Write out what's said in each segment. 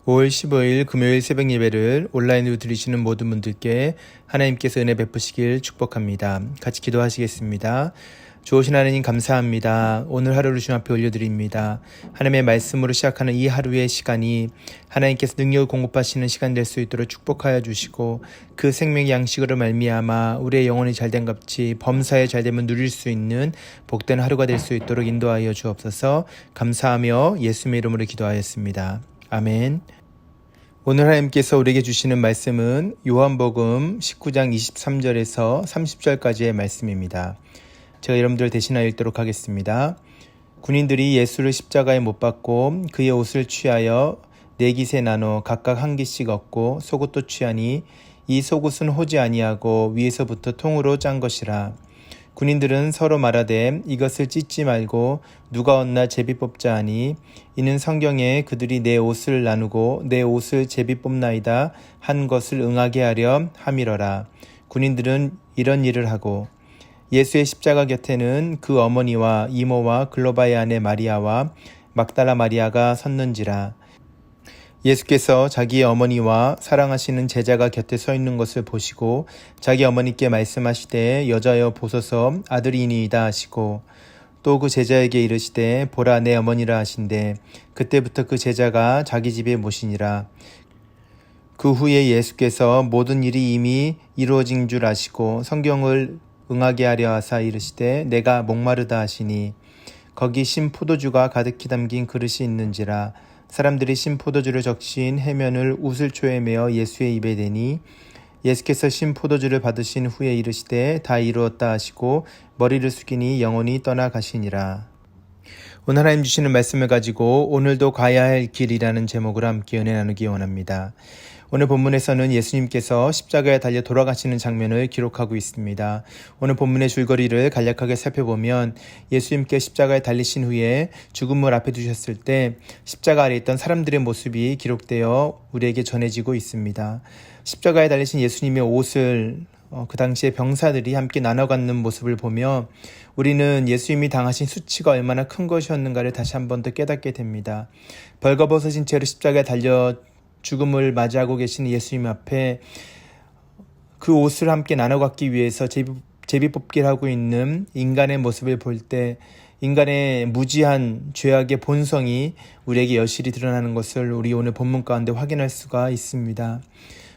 5월 15일 금요일 새벽 예배를 온라인으로 들으시는 모든 분들께 하나님께서 은혜 베푸시길 축복합니다. 같이 기도하시겠습니다. 좋으신 하나님 감사합니다. 오늘 하루를 주님 앞에 올려드립니다. 하나님의 말씀으로 시작하는 이 하루의 시간이 하나님께서 능력을 공급하시는 시간 될 수 있도록 축복하여 주시고 그 생명의 양식으로 말미암아 우리의 영혼이 잘된 같이 범사에 잘되면 누릴 수 있는 복된 하루가 될 수 있도록 인도하여 주옵소서. 감사하며 예수님의 이름으로 기도하였습니다. 아멘. 오늘 하나님께서 우리에게 주시는 말씀은 요한복음 19장 23절에서 30절까지의 말씀입니다. 제가 여러분들 대신하여 읽도록 하겠습니다. 군인들이 예수를 십자가에 못 박고 그의 옷을 취하여 네 깃에 나눠 각각 한 깃씩 얻고 속옷도 취하니 이 속옷은 호지 아니하고 위에서부터 통으로 짠 것이라. 군인들은 서로 말하되 이것을 찢지 말고 누가 얻나 제비 뽑자 하니 이는 성경에 그들이 내 옷을 나누고 내 옷을 제비 뽑나이다 한 것을 응하게 하려 함이러라. 군인들은 이런 일을 하고 예수의 십자가 곁에는 그 어머니와 이모와 글로바의 아내 마리아와 막달라 마리아가 섰는지라. 예수께서 자기의 어머니와 사랑하시는 제자가 곁에 서 있는 것을 보시고 자기 어머니께 말씀하시되 여자여 보소서 아들이니이다 하시고 또 그 제자에게 이르시되 보라 내 어머니라 하신대 그때부터 그 제자가 자기 집에 모시니라. 그 후에 예수께서 모든 일이 이미 이루어진 줄 아시고 성경을 응하게 하려 하사 이르시되 내가 목마르다 하시니 거기 신 포도주가 가득히 담긴 그릇이 있는지라. 사람들이 신 포도주를 적신 해면을 우슬초에 메어 예수의 입에 대니 예수께서 신 포도주를 받으신 후에 이르시되 다 이루었다 하시고 머리를 숙이니 영원히 떠나가시니라. 오늘 하나님 주시는 말씀을 가지고 오늘도 가야 할 길이라는 제목으로 함께 은혜 나누기 원합니다. 오늘 본문에서는 예수님께서 십자가에 달려 돌아가시는 장면을 기록하고 있습니다. 오늘 본문의 줄거리를 간략하게 살펴보면 예수님께 십자가에 달리신 후에 죽음을 앞에 두셨을 때 십자가 아래 있던 사람들의 모습이 기록되어 우리에게 전해지고 있습니다. 십자가에 달리신 예수님의 옷을 그 당시에 병사들이 함께 나눠 갖는 모습을 보며 우리는 예수님이 당하신 수치가 얼마나 큰 것이었는가를 다시 한 번 더 깨닫게 됩니다. 벌거벗어진 채로 십자가에 달려 죽음을 맞이하고 계신 예수님 앞에 그 옷을 함께 나눠 갖기 위해서 제비뽑기를 하고 있는 인간의 모습을 볼 때 인간의 무지한 죄악의 본성이 우리에게 여실히 드러나는 것을 우리 오늘 본문 가운데 확인할 수가 있습니다.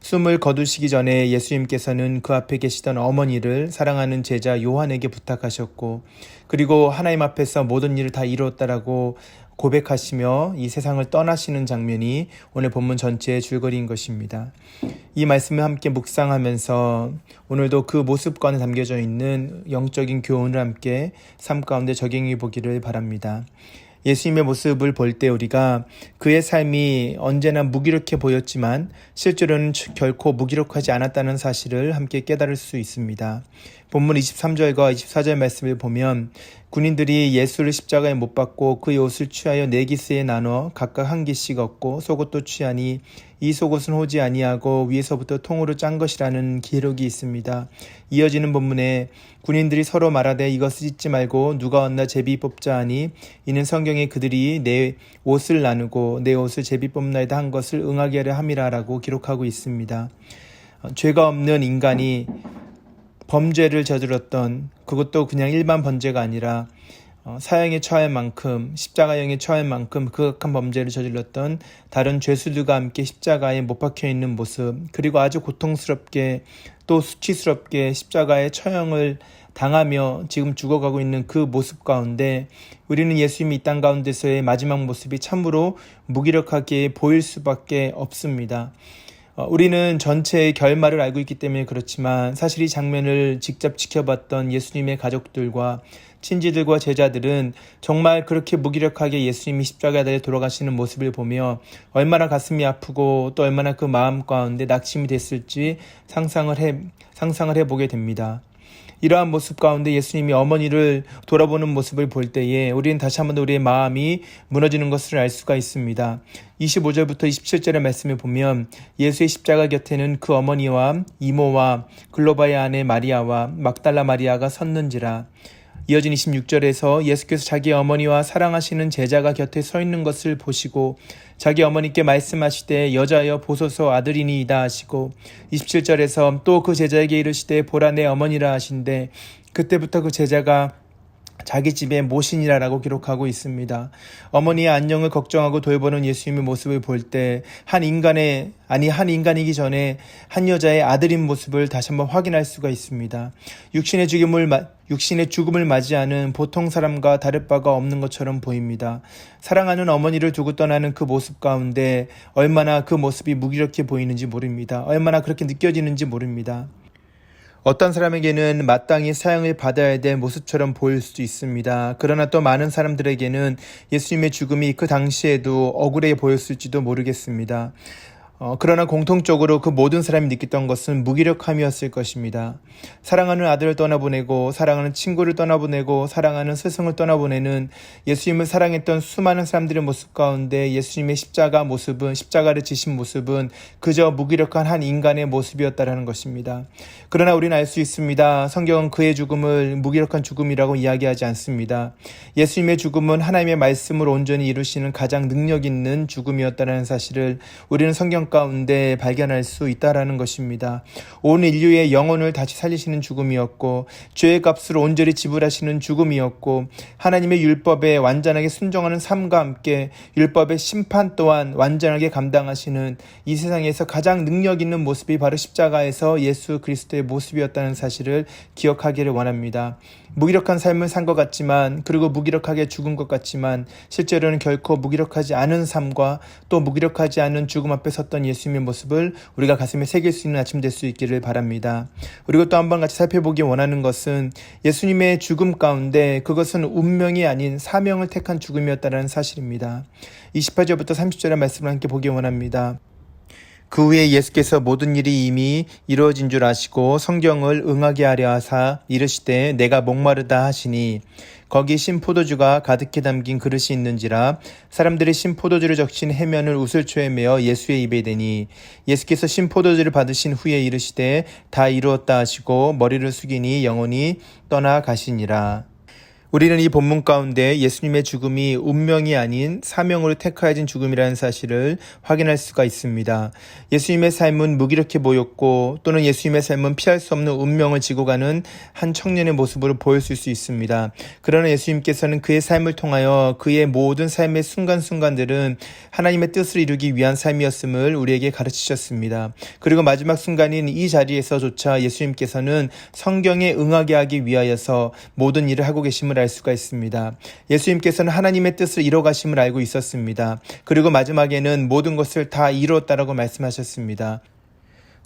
숨을 거두시기 전에 예수님께서는 그 앞에 계시던 어머니를 사랑하는 제자 요한에게 부탁하셨고 그리고 하나님 앞에서 모든 일을 다 이루었다라고 고백하시며 이 세상을 떠나시는 장면이 오늘 본문 전체의 줄거리인 것입니다. 이 말씀을 함께 묵상하면서 오늘도 그 모습관에 담겨져 있는 영적인 교훈을 함께 삶 가운데 적용해 보기를 바랍니다. 예수님의 모습을 볼 때 우리가 그의 삶이 언제나 무기력해 보였지만 실제로는 결코 무기력하지 않았다는 사실을 함께 깨달을 수 있습니다. 본문 23절과 24절 말씀을 보면 군인들이 예수를 십자가에 못 박고 그의 옷을 취하여 네 깃에 나눠 각각 한 깃씩 얻고 속옷도 취하니 이 속옷은 호지 아니하고 위에서부터 통으로 짠 것이라는 기록이 있습니다. 이어지는 본문에 군인들이 서로 말하되 이것을 찢지 말고 누가 얻나 제비 뽑자 하니 이는 성경에 그들이 내 옷을 나누고 내 옷을 제비 뽑나이다 한 것을 응하게 하려 함이라라고 기록하고 있습니다. 죄가 없는 인간이 범죄를 저질렀던 그것도 그냥 일반 범죄가 아니라 사형에 처할 만큼 십자가형에 처할 만큼 극악한 범죄를 저질렀던 다른 죄수들과 함께 십자가에 못 박혀 있는 모습 그리고 아주 고통스럽게 또 수치스럽게 십자가의 처형을 당하며 지금 죽어가고 있는 그 모습 가운데 우리는 예수님이 이 땅 가운데서의 마지막 모습이 참으로 무기력하게 보일 수밖에 없습니다. 우리는 전체의 결말을 알고 있기 때문에 그렇지만 사실 이 장면을 직접 지켜봤던 예수님의 가족들과 친지들과 제자들은 정말 그렇게 무기력하게 예수님이 십자가에 달려 돌아가시는 모습을 보며 얼마나 가슴이 아프고 또 얼마나 그 마음 가운데 낙심이 됐을지 상상을 해보게 됩니다. 이러한 모습 가운데 예수님이 어머니를 돌아보는 모습을 볼 때에 우리는 다시 한번 우리의 마음이 무너지는 것을 알 수가 있습니다. 25절부터 27절의 말씀을 보면 예수의 십자가 곁에는 그 어머니와 이모와 글로바의 아내 마리아와 막달라 마리아가 섰는지라. 이어진 26절에서 예수께서 자기 어머니와 사랑하시는 제자가 곁에 서 있는 것을 보시고 자기 어머니께 말씀하시되 여자여 보소서 아들이니이다 하시고 27절에서 또 그 제자에게 이르시되 보라 내 어머니라 하신대 그때부터 그 제자가 자기 집에 모신이라라고 기록하고 있습니다. 어머니의 안녕을 걱정하고 돌보는 예수님의 모습을 볼 때 한 인간이기 전에 한 여자의 아들인 모습을 다시 한번 확인할 수가 있습니다. 육신의 죽음을 맞이하는 보통 사람과 다를 바가 없는 것처럼 보입니다. 사랑하는 어머니를 두고 떠나는 그 모습 가운데 얼마나 그 모습이 무기력해 보이는지 모릅니다. 얼마나 그렇게 느껴지는지 모릅니다. 어떤 사람에게는 마땅히 사형을 받아야 될 모습처럼 보일 수도 있습니다. 그러나 또 많은 사람들에게는 예수님의 죽음이 그 당시에도 억울해 보였을지도 모르겠습니다. 그러나 공통적으로 그 모든 사람이 느꼈던 것은 무기력함이었을 것입니다. 사랑하는 아들을 떠나보내고 사랑하는 친구를 떠나보내고 사랑하는 스승을 떠나보내는 예수님을 사랑했던 수많은 사람들의 모습 가운데 예수님의 십자가를 지신 모습은 그저 무기력한 한 인간의 모습이었다라는 것입니다. 그러나 우리는 알 수 있습니다. 성경은 그의 죽음을 무기력한 죽음이라고 이야기하지 않습니다. 예수님의 죽음은 하나님의 말씀을 온전히 이루시는 가장 능력 있는 죽음이었다는 사실을 우리는 성경 가운데 발견할 수 있다라는 것입니다. 온 인류의 영혼을 다시 살리시는 죽음이었고 죄의 값을 온전히 지불하시는 죽음이었고 하나님의 율법에 완전하게 순종하는 삶과 함께 율법의 심판 또한 완전하게 감당하시는 이 세상에서 가장 능력 있는 모습이 바로 십자가에서 예수 그리스도의 모습이었다는 사실을 기억하기를 원합니다. 무기력한 삶을 산 것 같지만 그리고 무기력하게 죽은 것 같지만 실제로는 결코 무기력하지 않은 삶과 또 무기력하지 않은 죽음 앞에 섰던 예수님의 모습을 우리가 가슴에 새길 수 있는 아침 될 수 있기를 바랍니다. 그리고 또 한 번 같이 살펴보기 원하는 것은 예수님의 죽음 가운데 그것은 운명이 아닌 사명을 택한 죽음이었다는 사실입니다. 28절부터 30절의 말씀을 함께 보기 원합니다. 그 후에 예수께서 모든 일이 이미 이루어진 줄 아시고 성경을 응하게 하려 하사 이르시되 내가 목마르다 하시니 거기 신포도주가 가득히 담긴 그릇이 있는지라 사람들이 신포도주를 적신 해면을 우슬초에 메어 예수의 입에 대니 예수께서 신포도주를 받으신 후에 이르시되 다 이루었다 하시고 머리를 숙이니 영혼이 떠나가시니라. 우리는 이 본문 가운데 예수님의 죽음이 운명이 아닌 사명으로 택하여진 죽음이라는 사실을 확인할 수가 있습니다. 예수님의 삶은 무기력해 보였고 또는 예수님의 삶은 피할 수 없는 운명을 지고 가는 한 청년의 모습으로 보였을 수 있습니다. 그러나 예수님께서는 그의 삶을 통하여 그의 모든 삶의 순간순간들은 하나님의 뜻을 이루기 위한 삶이었음을 우리에게 가르치셨습니다. 그리고 마지막 순간인 이 자리에서조차 예수님께서는 성경에 응하게 하기 위하여서 모든 일을 하고 계심을 알 수가 있습니다. 예수님께서는 하나님의 뜻을 이뤄가심을 알고 있었습니다. 그리고 마지막에는 모든 것을 다 이루었다라고 말씀하셨습니다.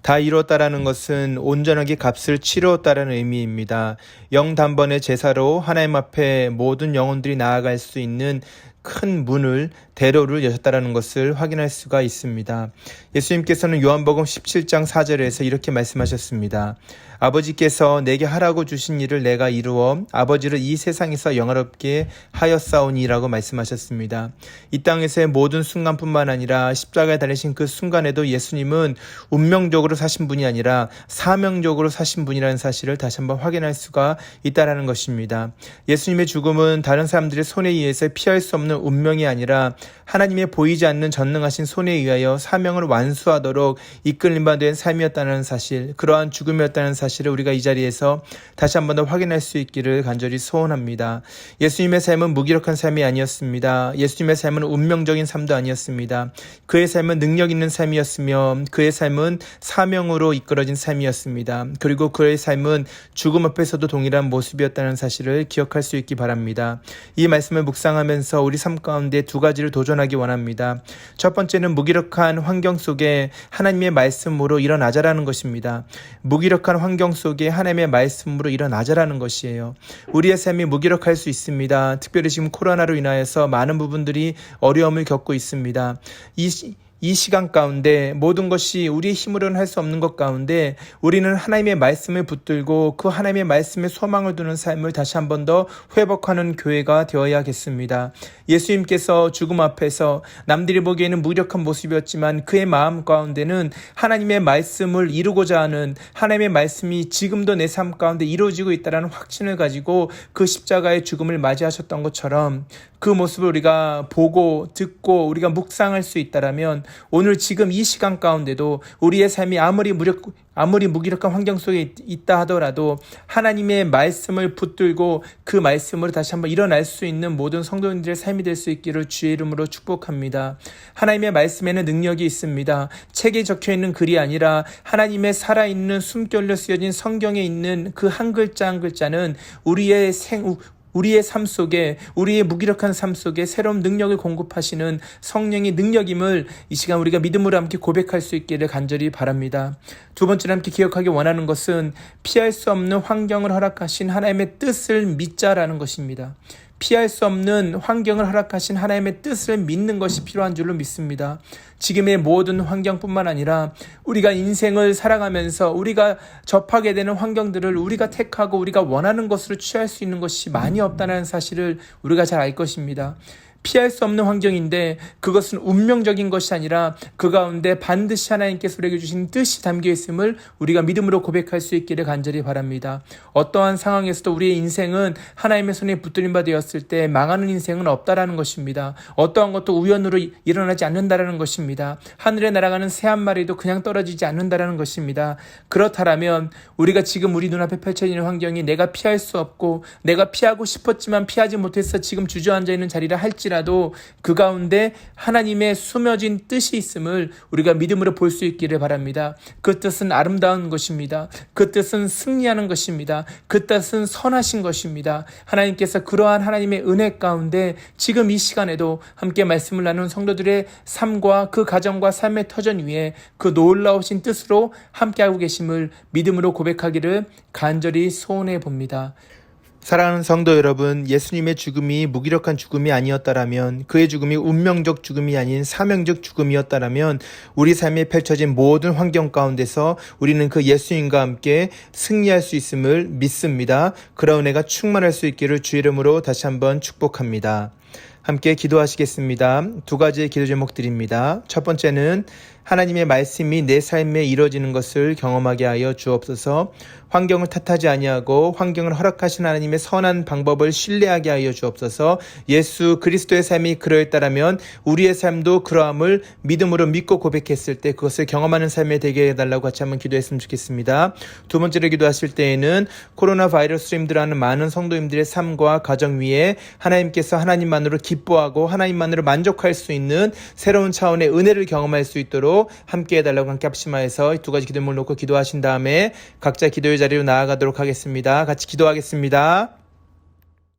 다 이루었다라는 것은 온전하게 값을 치루었다라는 의미입니다. 영단번의 제사로 하나님 앞에 모든 영혼들이 나아갈 수 있는 큰 문을 대로를 여셨다라는 것을 확인할 수가 있습니다. 예수님께서는 요한복음 17장 4절에서 이렇게 말씀하셨습니다. 아버지께서 내게 하라고 주신 일을 내가 이루어 아버지를 이 세상에서 영화롭게 하였사오니라고 말씀하셨습니다. 이 땅에서의 모든 순간뿐만 아니라 십자가에 달리신 그 순간에도 예수님은 운명적으로 사신 분이 아니라 사명적으로 사신 분이라는 사실을 다시 한번 확인할 수가 있다는 것입니다. 예수님의 죽음은 다른 사람들의 손에 의해서 피할 수 없는 운명이 아니라 하나님의 보이지 않는 전능하신 손에 의하여 사명을 완수하도록 이끌림 바 된 삶이었다는 사실, 그러한 죽음이었다는 사실을 우리가 이 자리에서 다시 한 번 더 확인할 수 있기를 간절히 소원합니다. 예수님의 삶은 무기력한 삶이 아니었습니다. 예수님의 삶은 운명적인 삶도 아니었습니다. 그의 삶은 능력 있는 삶이었으며 그의 삶은 사명으로 이끌어진 삶이었습니다. 그리고 그의 삶은 죽음 앞에서도 동일한 모습이었다는 사실을 기억할 수 있기 바랍니다. 이 말씀을 묵상하면서 우리 삶 가운데 두 가지를 도전하기 원합니다. 첫 번째는 무기력한 환경 속에 하나님의 말씀으로 일어나자라는 것입니다. 무기력한 환경 속에 하나님의 말씀으로 일어나자라는 것이에요. 우리의 삶이 무기력할 수 있습니다. 특별히 지금 코로나로 인하여서 많은 부분들이 어려움을 겪고 있습니다. 이 시간 가운데 모든 것이 우리의 힘으로는 할 수 없는 것 가운데 우리는 하나님의 말씀을 붙들고 그 하나님의 말씀에 소망을 두는 삶을 다시 한 번 더 회복하는 교회가 되어야겠습니다. 예수님께서 죽음 앞에서 남들이 보기에는 무력한 모습이었지만 그의 마음 가운데는 하나님의 말씀을 이루고자 하는, 하나님의 말씀이 지금도 내 삶 가운데 이루어지고 있다는 확신을 가지고 그 십자가의 죽음을 맞이하셨던 것처럼 그 모습을 우리가 보고 듣고 우리가 묵상할 수 있다라면 오늘 지금 이 시간 가운데도 우리의 삶이 아무리 무기력한 환경 속에 있다 하더라도 하나님의 말씀을 붙들고 그 말씀으로 다시 한번 일어날 수 있는 모든 성도님들의 삶이 될 수 있기를 주의 이름으로 축복합니다. 하나님의 말씀에는 능력이 있습니다. 책에 적혀있는 글이 아니라 하나님의 살아있는 숨결로 쓰여진 성경에 있는 그 한 글자 한 글자는 우리의 삶 속에, 우리의 무기력한 삶 속에 새로운 능력을 공급하시는 성령의 능력임을 이 시간 우리가 믿음으로 함께 고백할 수 있기를 간절히 바랍니다. 두 번째로 함께 기억하기 원하는 것은 피할 수 없는 환경을 허락하신 하나님의 뜻을 믿자라는 것입니다. 피할 수 없는 환경을 허락하신 하나님의 뜻을 믿는 것이 필요한 줄로 믿습니다. 지금의 모든 환경뿐만 아니라 우리가 인생을 살아가면서 우리가 접하게 되는 환경들을 우리가 택하고 우리가 원하는 것으로 취할 수 있는 것이 많이 없다는 사실을 우리가 잘 알 것입니다. 피할 수 없는 환경인데 그것은 운명적인 것이 아니라 그 가운데 반드시 하나님께서 우리에게 주신 뜻이 담겨 있음을 우리가 믿음으로 고백할 수 있기를 간절히 바랍니다. 어떠한 상황에서도 우리의 인생은 하나님의 손에 붙들림 바 되었을 때 망하는 인생은 없다라는 것입니다. 어떠한 것도 우연으로 일어나지 않는다라는 것입니다. 하늘에 날아가는 새 한 마리도 그냥 떨어지지 않는다라는 것입니다. 그렇다면 우리가 지금 우리 눈앞에 펼쳐지는 환경이 내가 피할 수 없고 내가 피하고 싶었지만 피하지 못해서 지금 주저앉아 있는 자리라 할지라도 그 가운데 하나님의 숨어진 뜻이 있음을 우리가 믿음으로 볼 수 있기를 바랍니다. 그 뜻은 아름다운 것입니다. 그 뜻은 승리하는 것입니다. 그 뜻은 선하신 것입니다. 하나님께서 그러한 하나님의 은혜 가운데 지금 이 시간에도 함께 말씀을 나눈 성도들의 삶과 그 가정과 삶의 터전 위에 그 놀라우신 뜻으로 함께하고 계심을 믿음으로 고백하기를 간절히 소원해 봅니다. 사랑하는 성도 여러분, 예수님의 죽음이 무기력한 죽음이 아니었다라면, 그의 죽음이 운명적 죽음이 아닌 사명적 죽음이었다라면 우리 삶에 펼쳐진 모든 환경 가운데서 우리는 그 예수님과 함께 승리할 수 있음을 믿습니다. 그런 은혜가 충만할 수 있기를 주의 이름으로 다시 한번 축복합니다. 함께 기도하시겠습니다. 두 가지의 기도 제목드립니다. 첫 번째는 하나님의 말씀이 내 삶에 이루어지는 것을 경험하게 하여 주옵소서. 환경을 탓하지 아니하고 환경을 허락하신 하나님의 선한 방법을 신뢰하게 하여 주옵소서. 예수 그리스도의 삶이 그러했다라면 우리의 삶도 그러함을 믿음으로 믿고 고백했을 때 그것을 경험하는 삶에 되게 해달라고 같이 한번 기도했으면 좋겠습니다. 두 번째로 기도하실 때에는 코로나 바이러스로 힘들어하는 많은 성도님들의 삶과 가정 위에 하나님께서 하나님만으로 기뻐하고 하나님만으로 만족할 수 있는 새로운 차원의 은혜를 경험할 수 있도록 함께 해달라고 함께 합심하여서 두 가지 기도문을 놓고 기도하신 다음에 각자 기도의 자리로 나아가도록 하겠습니다. 같이 기도하겠습니다.